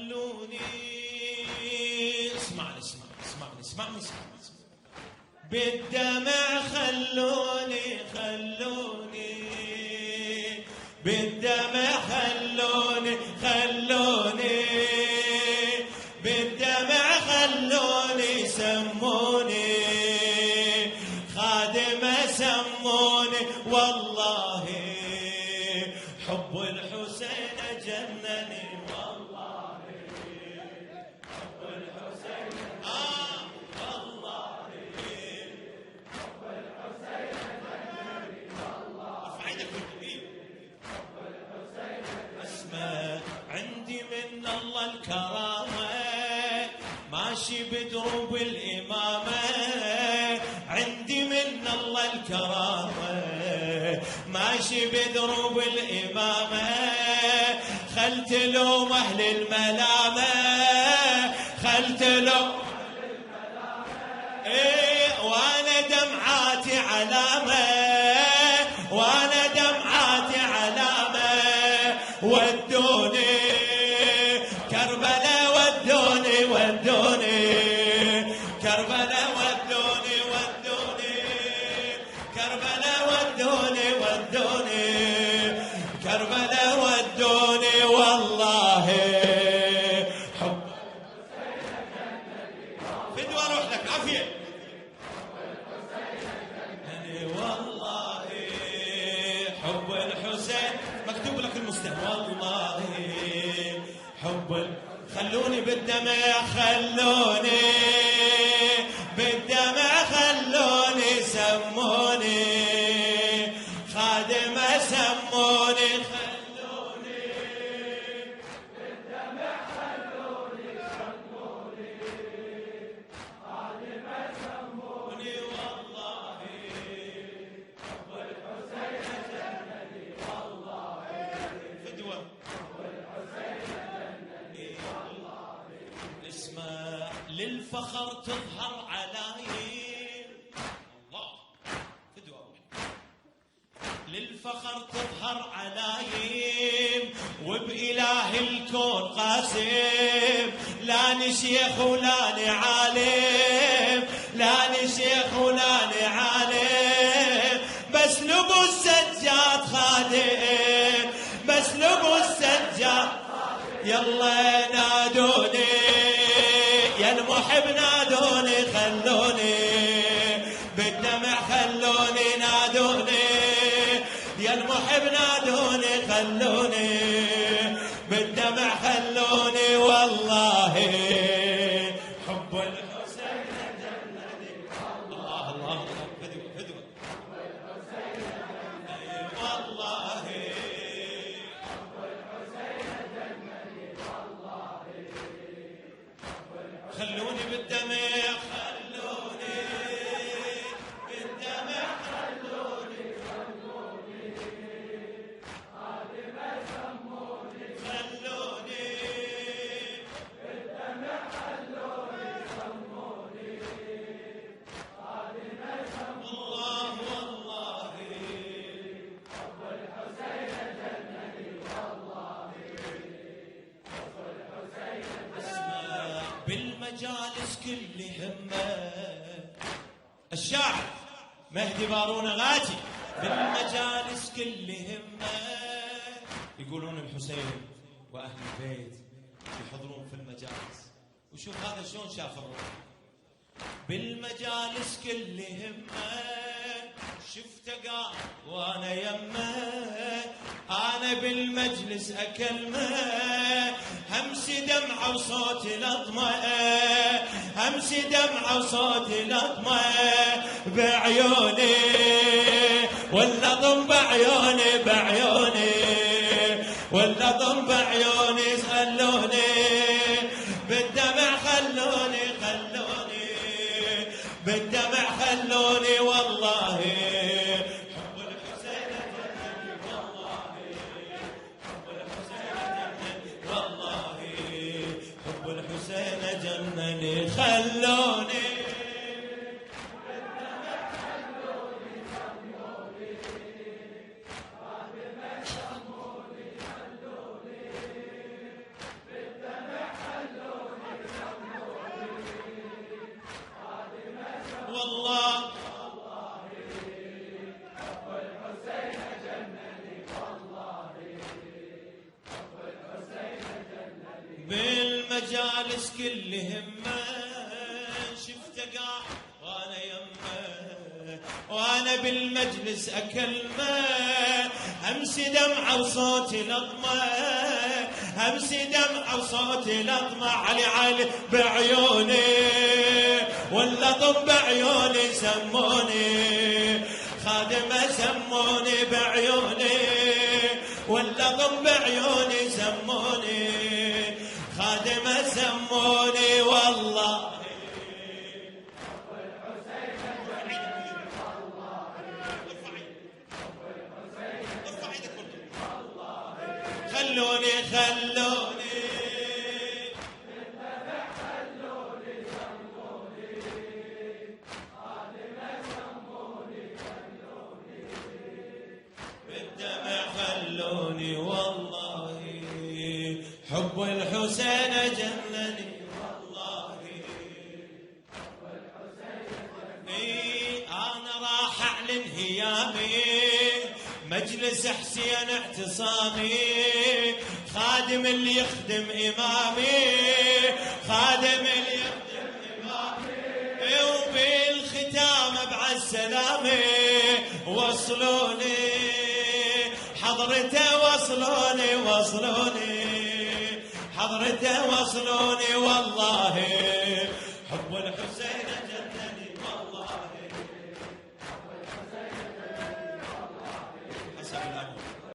خلوني اسمعني بالدمع خلوني بالدمع خلوني بالدمع خلوني سموني خادمة سموني والله حب الحسين جنني والله حب الحسين والله حب الحسين جنني والله ارفع ايدك بالكبير حب الحسين اسمع عندي من الله الكرامة ماشي بدروب الإمامة عندي من الله الكرامة ماشي بدروب الإمامة خلت لوم أهل الملامة خلت لوم أهل الملامة وأنا دمعاتي علامة وأنا دمعاتي علامة ودوني كربلاء ودوني كربلاء ودوني كربلاء ودوني كربلاء ودوني والله حب فدوى اروح لك عافيه والله حب الحسين مكتوب لك المستهل والله حب خلوني بالدمع خلوني بالدمع خلوني سموني خادمة سموني خلوني بالدمع خلوني سموني خادمة سموني والله حب الحسين جنني والله فدوى حب الحسين جنني والله اسمع للفخر تظهر علايم الله فدوى للفخر تظهر علايم وبإله الكون قاسم لا نشيخ ولا نعالم لا نشيخ ولا نعالم بس لبو السجاد خادم بس لبو السجاد يلا نادوني يا المحب نادوني خلوني بالدمع خلوني نادوني يا المحب نادوني خلوني بالدمع خلوني والله حب الحسين جنني الله الله فدوى حب الحسين جنني والله حب الحسين جنني والله خلوني بالدمع خلوني بالدمع خلوني خادمة سموني خلوني بالدمع خلوني سموني خادمة سموني والله حب الحسين جنني والله حب الحسين اسمع بالمجالس كل همه الشاعر مهدي بارون غاتي بالمجالس كل همه يقولون الحسين واهل البيت يحضرون في المجالس وشوف هذا شلون شاف الروح بالمجالس كل همه شفته قال وانا يمه انا بالمجلس اكلمه همس دمعه وصوت لطمه همس دمعه وصوت لطمه بعيوني واللطم بعيوني واللطم بعيوني خلوني بالدمع خلوني بالدمع خلوني والله حب الحسين جنني والله حب الحسين جنني والله حب الحسين جنني خلوني بالدمع خلوني سموني خادمة سموني خلوني بالدمع جالس كل همه شفته قاع وانا يمه وانا بالمجلس اكلمه همس دمعه وصوتي لطمه همس دمعه وصوتي لطمه علي علي بعيوني واللطم بعيوني سموني خادمه سموني بعيوني واللطم بعيوني سموني خادمه سموني والله خلوني خلوني بالدمع خلوني والله حب الحسين جنني والله حب الحسين انا راح اعلن هيامي مجلس حسين اعتصامي خادم اللي يخدم إمامي خادم اللي يخدم إمامي وبالختام بعد سلامي وصلوني حضرته وصلوني وصلوني حضرته وصلوني والله حب الحسين